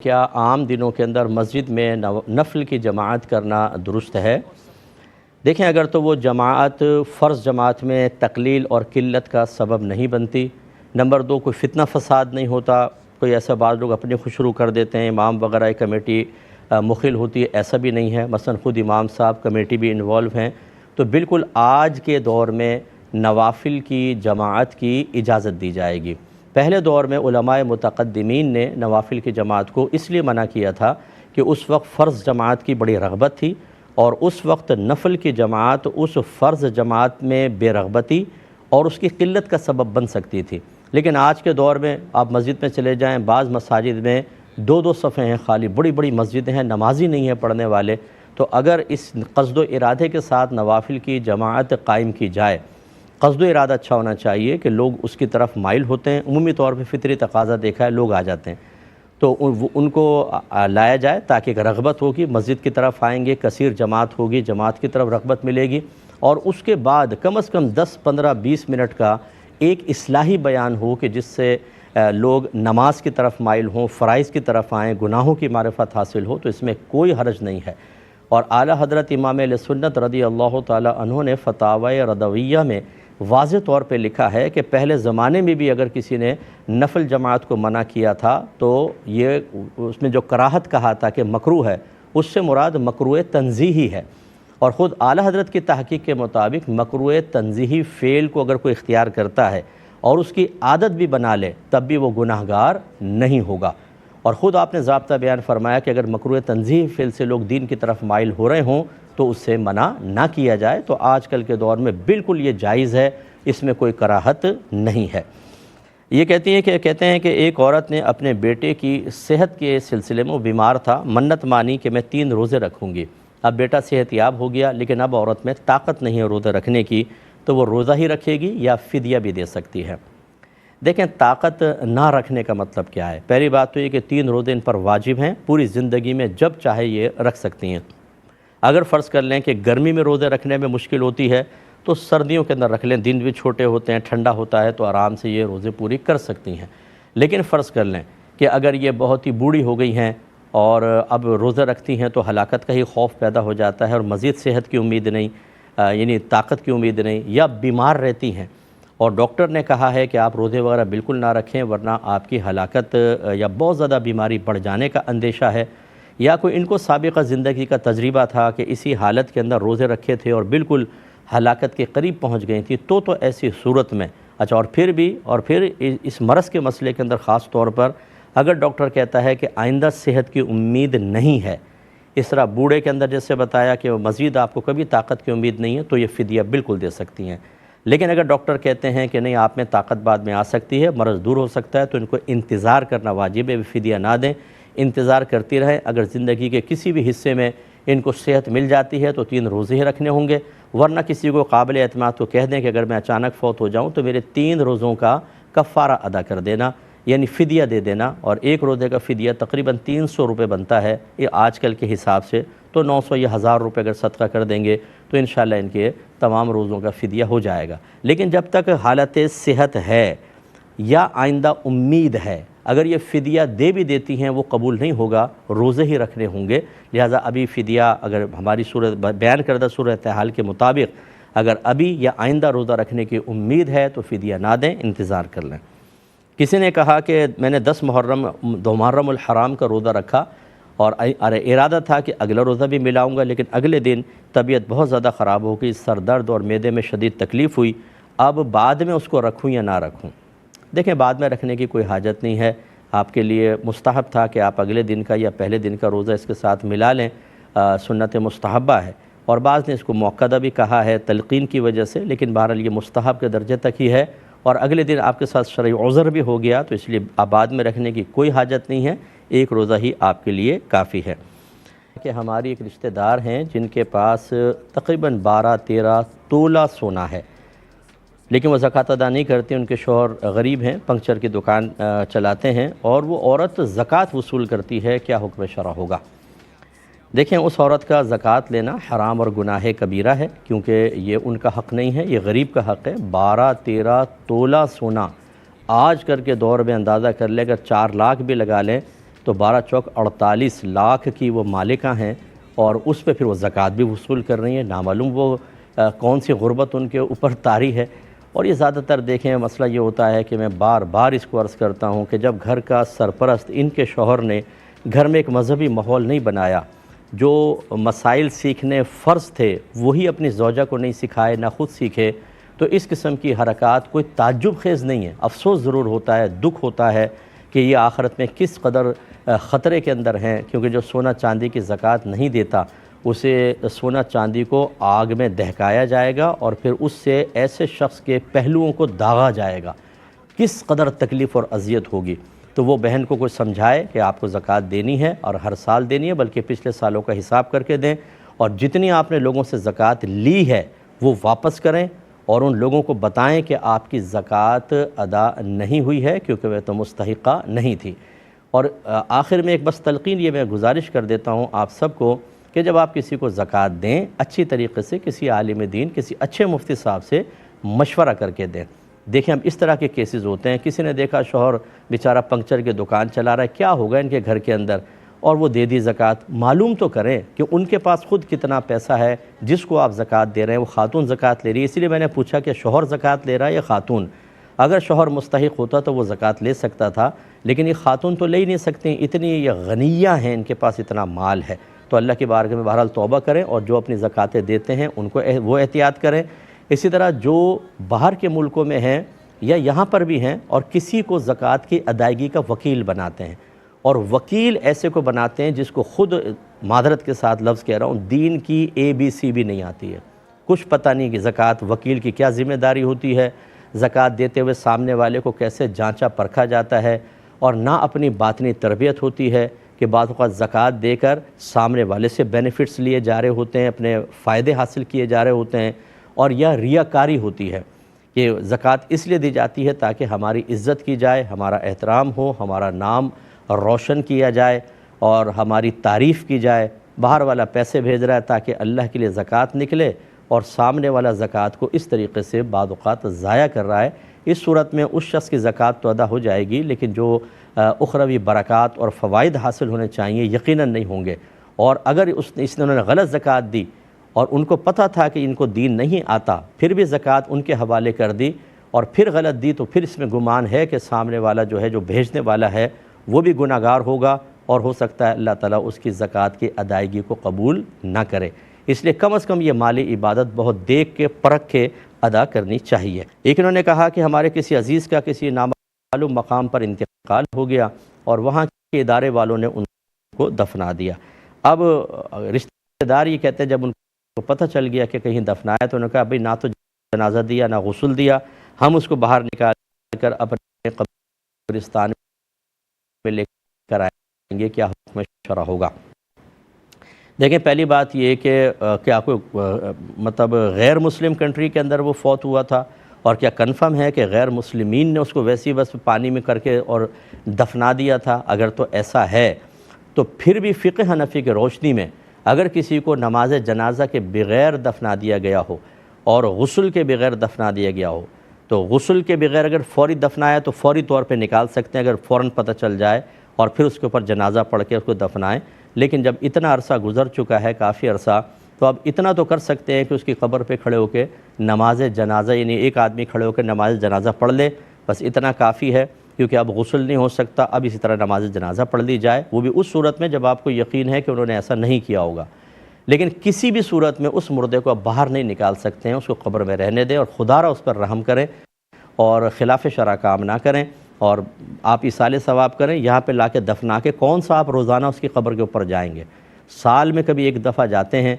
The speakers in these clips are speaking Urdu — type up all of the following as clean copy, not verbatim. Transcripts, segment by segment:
کیا عام دنوں کے اندر مسجد میں نفل کی جماعت کرنا درست ہے؟ دیکھیں، اگر تو وہ جماعت فرض جماعت میں تقلیل اور قلت کا سبب نہیں بنتی، نمبر دو کوئی فتنہ فساد نہیں ہوتا، کوئی ایسا بعض لوگ اپنے خود شروع کر دیتے ہیں، امام وغیرہ کمیٹی مخل ہوتی ہے، ایسا بھی نہیں ہے، مثلا خود امام صاحب کمیٹی بھی انوالو ہیں، تو بالکل آج کے دور میں نوافل کی جماعت کی اجازت دی جائے گی۔ پہلے دور میں علماء متقدمین نے نوافل کی جماعت کو اس لیے منع کیا تھا کہ اس وقت فرض جماعت کی بڑی رغبت تھی، اور اس وقت نفل کی جماعت اس فرض جماعت میں بے رغبتی اور اس کی قلت کا سبب بن سکتی تھی۔ لیکن آج کے دور میں آپ مسجد میں چلے جائیں، بعض مساجد میں دو دو صفیں ہیں، خالی بڑی بڑی مسجدیں ہیں، نمازی نہیں ہیں پڑھنے والے، تو اگر اس قصد و ارادے کے ساتھ نوافل کی جماعت قائم کی جائے، قصد و ارادہ اچھا ہونا چاہیے کہ لوگ اس کی طرف مائل ہوتے ہیں، عمومی طور پہ فطری تقاضا دیکھا ہے، لوگ آ جاتے ہیں، تو ان کو لایا جائے تاکہ ایک رغبت ہوگی، مسجد کی طرف آئیں گے، کثیر جماعت ہوگی، جماعت کی طرف رغبت ملے گی، اور اس کے بعد کم از کم 10 15 20 منٹ کا ایک اصلاحی بیان ہو کہ جس سے لوگ نماز کی طرف مائل ہوں، فرائض کی طرف آئیں، گناہوں کی معرفت حاصل ہو، تو اس میں کوئی حرج نہیں ہے۔ اور اعلیٰ حضرت امام اہل سنت رضی اللہ تعالی عنہ نے فتاوی رضویہ میں واضح طور پہ لکھا ہے کہ پہلے زمانے میں بھی اگر کسی نے نفل جماعت کو منع کیا تھا تو یہ اس میں جو کراہت کہا تھا کہ مکروہ ہے، اس سے مراد مکروہ تنزیہی ہے، اور خود اعلیٰ حضرت کی تحقیق کے مطابق مکروہ تنزیہی فعل کو اگر کوئی اختیار کرتا ہے اور اس کی عادت بھی بنا لے تب بھی وہ گناہ گار نہیں ہوگا۔ اور خود آپ نے ضابطہ بیان فرمایا کہ اگر مکروہ تنزیہی فعل سے لوگ دین کی طرف مائل ہو رہے ہوں تو اس سے منع نہ کیا جائے، تو آج کل کے دور میں بالکل یہ جائز ہے، اس میں کوئی کراہت نہیں ہے۔ یہ کہتے ہیں کہ ایک عورت نے اپنے بیٹے کی صحت کے سلسلے میں، وہ بیمار تھا، منت مانی کہ میں 3 روزے رکھوں گی۔ اب بیٹا صحت یاب ہو گیا، لیکن اب عورت میں طاقت نہیں ہے روزے رکھنے کی، تو وہ روزہ ہی رکھے گی یا فدیہ بھی دے سکتی ہے؟ دیکھیں، طاقت نہ رکھنے کا مطلب کیا ہے؟ پہلی بات تو یہ کہ 3 روزے ان پر واجب ہیں، پوری زندگی میں جب چاہے یہ رکھ سکتی ہیں۔ اگر فرض کر لیں کہ گرمی میں روزے رکھنے میں مشکل ہوتی ہے تو سردیوں کے اندر رکھ لیں، دن بھی چھوٹے ہوتے ہیں، ٹھنڈا ہوتا ہے، تو آرام سے یہ روزے پوری کر سکتی ہیں۔ لیکن فرض کر لیں کہ اگر یہ بہت ہی بوڑھی ہو گئی ہیں اور اب روزہ رکھتی ہیں تو ہلاکت کا ہی خوف پیدا ہو جاتا ہے، اور مزید صحت کی امید نہیں، یعنی طاقت کی امید نہیں، یا بیمار رہتی ہیں اور ڈاکٹر نے کہا ہے کہ آپ روزے وغیرہ بالکل نہ رکھیں ورنہ آپ کی ہلاکت یا بہت زیادہ بیماری بڑھ جانے کا اندیشہ ہے، یا کوئی ان کو سابقہ زندگی کا تجربہ تھا کہ اسی حالت کے اندر روزے رکھے تھے اور بالکل ہلاکت کے قریب پہنچ گئی تھی، تو ایسی صورت میں اور پھر اس مرض کے مسئلے کے اندر خاص طور پر اگر ڈاکٹر کہتا ہے کہ آئندہ صحت کی امید نہیں ہے، اس طرح بوڑھے کے اندر جیسے بتایا کہ مزید آپ کو کبھی طاقت کی امید نہیں ہے، تو یہ فدیہ بالکل دے سکتی ہیں۔ لیکن اگر ڈاکٹر کہتے ہیں کہ نہیں، آپ میں طاقت بعد میں آ سکتی ہے، مرض دور ہو سکتا ہے، تو ان کو انتظار کرنا واجب ہے، فدیہ نہ دیں، انتظار کرتی رہیں۔ اگر زندگی کے کسی بھی حصے میں ان کو صحت مل جاتی ہے تو 3 روزے ہی رکھنے ہوں گے، ورنہ کسی کو قابل اعتماد کو کہہ دیں کہ اگر میں اچانک فوت ہو جاؤں تو میرے 3 روزوں کا کفارہ ادا کر دینا، یعنی فدیہ دے دینا، اور ایک روزے کا فدیہ تقریباً 300 روپے بنتا ہے، یہ آج کل کے حساب سے، تو 900 یا 1000 روپے اگر صدقہ کر دیں گے تو انشاءاللہ ان کے تمام روزوں کا فدیہ ہو جائے گا۔ لیکن جب تک حالت صحت ہے یا آئندہ امید ہے، اگر یہ فدیہ دے بھی دیتی ہیں وہ قبول نہیں ہوگا، روزے ہی رکھنے ہوں گے۔ لہٰذا ابھی فدیہ اگر ہماری بیان کردہ صورتحال کے مطابق اگر ابھی یا آئندہ روزہ رکھنے کی امید ہے تو فدیہ نہ دیں، انتظار کر لیں۔ کسی نے کہا کہ میں نے 10 محرم الحرام کا روزہ رکھا اور ارادہ تھا کہ اگلا روزہ بھی ملاؤں گا، لیکن اگلے دن طبیعت بہت زیادہ خراب ہو گئی، سر درد اور معدے میں شدید تکلیف ہوئی، اب بعد میں اس کو رکھوں یا نہ رکھوں؟ دیکھیں، بعد میں رکھنے کی کوئی حاجت نہیں ہے، آپ کے لیے مستحب تھا کہ آپ اگلے دن کا یا پہلے دن کا روزہ اس کے ساتھ ملا لیں، سنت مستحبہ ہے، اور بعض نے اس کو مؤکدہ بھی کہا ہے تلقین کی وجہ سے، لیکن بہرحال یہ مستحب کے درجے تک ہی ہے، اور اگلے دن آپ کے ساتھ شرعی عذر بھی ہو گیا تو اس لیے بعد میں رکھنے کی کوئی حاجت نہیں ہے، ایک روزہ ہی آپ کے لیے کافی ہے۔ کہ ہماری ایک رشتہ دار ہیں جن کے پاس تقریباً 12-13 تولہ سونا ہے، لیکن وہ زکوٰۃ ادا نہیں کرتے، ان کے شوہر غریب ہیں، پنکچر کی دکان چلاتے ہیں، اور وہ عورت زکوٰۃ وصول کرتی ہے، کیا حکم شرع ہوگا؟ دیکھیں، اس عورت کا زکوٰۃ لینا حرام اور گناہ کبیرہ ہے، کیونکہ یہ ان کا حق نہیں ہے، یہ غریب کا حق ہے۔ 12-13 تولہ سونا آج کل کے دور میں اندازہ کر لیں، اگر 4 لاکھ بھی لگا لیں تو 12 چوک 48 لاکھ کی وہ مالکہ ہیں، اور اس پہ پھر وہ زکوٰۃ بھی وصول کر رہی ہیں۔ نامعلوم وہ کون سی غربت ان کے اوپر طاری ہے۔ اور یہ زیادہ تر دیکھیں مسئلہ یہ ہوتا ہے کہ میں بار بار اس کو عرض کرتا ہوں کہ جب گھر کا سرپرست ان کے شوہر نے گھر میں ایک مذہبی ماحول نہیں بنایا، جو مسائل سیکھنے فرض تھے وہی اپنی زوجہ کو نہیں سکھائے، نہ خود سیکھے، تو اس قسم کی حرکات کوئی تعجب خیز نہیں ہے۔ افسوس ضرور ہوتا ہے، دکھ ہوتا ہے کہ یہ آخرت میں کس قدر خطرے کے اندر ہیں، کیونکہ جو سونا چاندی کی زکوٰۃ نہیں دیتا اسے سونا چاندی کو آگ میں دہکایا جائے گا، اور پھر اس سے ایسے شخص کے پہلوؤں کو داغا جائے گا۔ کس قدر تکلیف اور اذیت ہوگی۔ تو وہ بہن کو کوئی سمجھائے کہ آپ کو زکوٰۃ دینی ہے، اور ہر سال دینی ہے، بلکہ پچھلے سالوں کا حساب کر کے دیں، اور جتنی آپ نے لوگوں سے زکوٰۃ لی ہے وہ واپس کریں، اور ان لوگوں کو بتائیں کہ آپ کی زکوٰۃ ادا نہیں ہوئی ہے کیونکہ وہ تو مستحقہ نہیں تھی۔ اور آخر میں ایک بس تلقین یہ میں گزارش کر دیتا ہوں آپ سب کو کہ جب آپ کسی کو زکوٰۃ دیں، اچھی طریقے سے کسی عالم دین، کسی اچھے مفتی صاحب سے مشورہ کر کے دیں۔ دیکھیں اب اس طرح کے کیسز ہوتے ہیں، کسی نے دیکھا شوہر بیچارہ پنکچر کی دکان چلا رہا ہے، کیا ہوگا ان کے گھر کے اندر، اور وہ دے دی زکوٰۃ۔ معلوم تو کریں کہ ان کے پاس خود کتنا پیسہ ہے جس کو آپ زکوٰۃ دے رہے ہیں۔ وہ خاتون زکوٰۃ لے رہی ہے، اسی لیے میں نے پوچھا کہ شوہر زکوٰۃ لے رہا ہے یا خاتون۔ اگر شوہر مستحق ہوتا تو وہ زکوٰۃ لے سکتا تھا، لیکن یہ خاتون تو لے ہی نہیں سکتی، اتنی یہ غنیہ ہیں، ان کے پاس اتنا مال ہے۔ تو اللہ کی بارگاہ میں بہرحال توبہ کریں، اور جو اپنی زکوٰۃیں دیتے ہیں ان کو وہ احتیاط کریں۔ اسی طرح جو باہر کے ملکوں میں ہیں یا یہاں پر بھی ہیں اور کسی کو زکوٰۃ کی ادائیگی کا وکیل بناتے ہیں، اور وکیل ایسے کو بناتے ہیں جس کو خود معذرت کے ساتھ لفظ کہہ رہا ہوں، دین کی ABC بھی نہیں آتی ہے، کچھ پتہ نہیں کہ زکوٰۃ وکیل کی کیا ذمہ داری ہوتی ہے، زکوٰۃ دیتے ہوئے سامنے والے کو کیسے جانچا پرکھا جاتا ہے، اور نہ اپنی باطنی تربیت ہوتی ہے کہ بعض اوقات زکوٰۃ دے کر سامنے والے سے بینیفٹس لیے جا رہے ہوتے ہیں، اپنے فائدے حاصل کیے جا رہے ہوتے ہیں، اور یہ ریاکاری ہوتی ہے کہ زکوٰۃ اس لیے دی جاتی ہے تاکہ ہماری عزت کی جائے، ہمارا احترام ہو، ہمارا نام روشن کیا جائے اور ہماری تعریف کی جائے۔ باہر والا پیسے بھیج رہا ہے تاکہ اللہ کے لیے زکوٰۃ نکلے، اور سامنے والا زکوٰۃ کو اس طریقے سے بعض اوقات ضائع کر رہا ہے۔ اس صورت میں اس شخص کی زکوٰۃ تو ادا ہو جائے گی، لیکن جو اخروی برکات اور فوائد حاصل ہونے چاہیے یقیناً نہیں ہوں گے۔ اور اگر اس نے انہوں نے غلط زکوٰۃ دی اور ان کو پتہ تھا کہ ان کو دین نہیں آتا، پھر بھی زکوٰۃ ان کے حوالے کر دی اور پھر غلط دی، تو پھر اس میں گمان ہے کہ سامنے والا جو ہے، جو بھیجنے والا ہے، وہ بھی گناہ گار ہوگا، اور ہو سکتا ہے اللہ تعالیٰ اس کی زکوٰۃ کی ادائیگی کو قبول نہ کرے۔ اس لیے کم از کم یہ مالی عبادت بہت دیکھ کے پرکھ کے ادا کرنی چاہیے۔ ایک انہوں نے کہا کہ ہمارے کسی عزیز کا کسی نامعلوم مقام پر انتقال ہو گیا اور وہاں کے ادارے والوں نے ان کو دفنا دیا۔ اب رشتہ دار یہ کہتے ہیں جب ان کو پتہ چل گیا کہ کہیں دفنایا تو انہوں نے کہا بھئی نہ تو جنازہ دیا نہ غسل دیا، ہم اس کو باہر نکال کر اپنے قبرستان میں لے کر آئیں گے، کیا حکم شرع ہوگا؟ دیکھیں پہلی بات یہ کہ کیا کوئی مطلب غیر مسلم کنٹری کے اندر وہ فوت ہوا تھا، اور کیا کنفرم ہے کہ غیر مسلمین نے اس کو ویسی بس پانی میں کر کے اور دفنا دیا تھا؟ اگر تو ایسا ہے تو پھر بھی فقہ حنفی کی روشنی میں اگر کسی کو نماز جنازہ کے بغیر دفنا دیا گیا ہو اور غسل کے بغیر دفنا دیا گیا ہو، تو غسل کے بغیر اگر فوری دفنایا تو فوری طور پہ نکال سکتے ہیں اگر فوراً پتہ چل جائے، اور پھر اس کے اوپر جنازہ پڑھ کے اس کو دفنائیں۔ لیکن جب اتنا عرصہ گزر چکا ہے، کافی عرصہ، تو اب اتنا تو کر سکتے ہیں کہ اس کی قبر پہ کھڑے ہو کے نماز جنازہ، یعنی ایک آدمی کھڑے ہو کے نماز جنازہ پڑھ لے، بس اتنا کافی ہے، کیونکہ اب غسل نہیں ہو سکتا، اب اسی طرح نماز جنازہ پڑھ لی جائے، وہ بھی اس صورت میں جب آپ کو یقین ہے کہ انہوں نے ایسا نہیں کیا ہوگا۔ لیکن کسی بھی صورت میں اس مردے کو اب باہر نہیں نکال سکتے ہیں، اس کو قبر میں رہنے دیں، اور خدا را اس پر رحم کریں اور خلاف شرع کام نہ کریں، اور آپ ایصال ثواب کریں۔ یہاں پہ لا کے دفنا کے کون سا آپ روزانہ اس کی قبر کے اوپر جائیں گے؟ سال میں کبھی ایک دفعہ جاتے ہیں،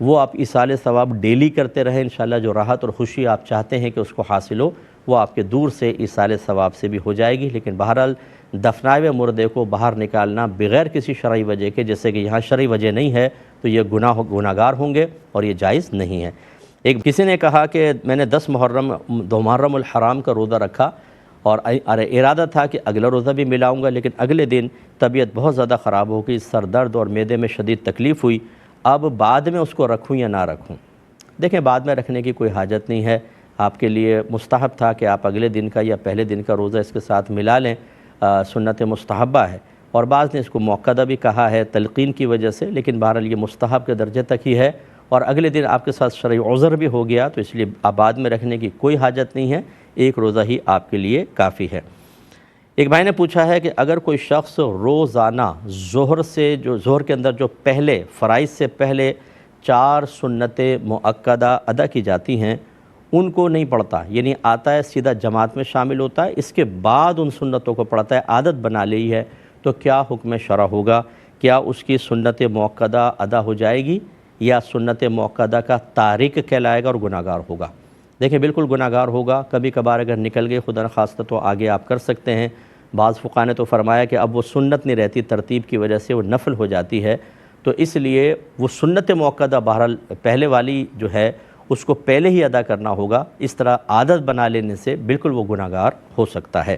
وہ آپ ایصال ثواب ڈیلی کرتے رہیں، انشاءاللہ جو راحت اور خوشی آپ چاہتے ہیں کہ اس کو حاصل ہو، وہ آپ کے دور سے ایصال ثواب سے بھی ہو جائے گی۔ لیکن بہرحال دفنائے ہوئے مردے کو باہر نکالنا بغیر کسی شرعی وجہ کے، جیسے کہ یہاں شرعی وجہ نہیں ہے، تو یہ گناہ گار ہوں گے اور یہ جائز نہیں ہے۔ ایک کسی نے کہا کہ میں نے 10 محرم الحرام کا روزہ رکھا اور ارادہ تھا کہ اگلا روزہ بھی ملاؤں گا، لیکن اگلے دن طبیعت بہت زیادہ خراب ہو گئی، سر درد اور معدے میں شدید تکلیف ہوئی، اب بعد میں اس کو رکھوں یا نہ رکھوں؟ دیکھیں بعد میں رکھنے کی کوئی حاجت نہیں ہے، آپ کے لیے مستحب تھا کہ آپ اگلے دن کا یا پہلے دن کا روزہ اس کے ساتھ ملا لیں، سنت مستحبہ ہے۔ اور بعض نے اس کو موقدہ بھی کہا ہے تلقین کی وجہ سے، لیکن بہرحال یہ مستحب کے درجے تک ہی ہے، اور اگلے دن آپ کے ساتھ شرعی عذر بھی ہو گیا تو اس لیے بعد میں رکھنے کی کوئی حاجت نہیں ہے، ایک روزہ ہی آپ کے لیے کافی ہے۔ ایک بھائی نے پوچھا ہے کہ اگر کوئی شخص روزانہ ظہر کے اندر جو پہلے فرائض سے پہلے 4 سنتیں مؤکدہ ادا کی جاتی ہیں ان کو نہیں پڑھتا، یعنی آتا ہے سیدھا جماعت میں شامل ہوتا ہے، اس کے بعد ان سنتوں کو پڑھتا ہے، عادت بنا لی ہے، تو کیا حکم شرع ہوگا؟ کیا اس کی سنت مؤکدہ ادا ہو جائے گی یا سنت مؤکدہ کا تارک کہلائے گا اور گناہ گار ہوگا؟ دیکھیں بالکل گناہ گار ہوگا، کبھی کبھار اگر نکل گئے خدا نخواستہ تو آگے آپ کر سکتے ہیں۔ بعض فقہاء نے تو فرمایا کہ اب وہ سنت نہیں رہتی، ترتیب کی وجہ سے وہ نفل ہو جاتی ہے، تو اس لیے وہ سنت مؤکدہ بہرحال پہلے والی جو ہے اس کو پہلے ہی ادا کرنا ہوگا، اس طرح عادت بنا لینے سے بالکل وہ گناہ گار ہو سکتا ہے۔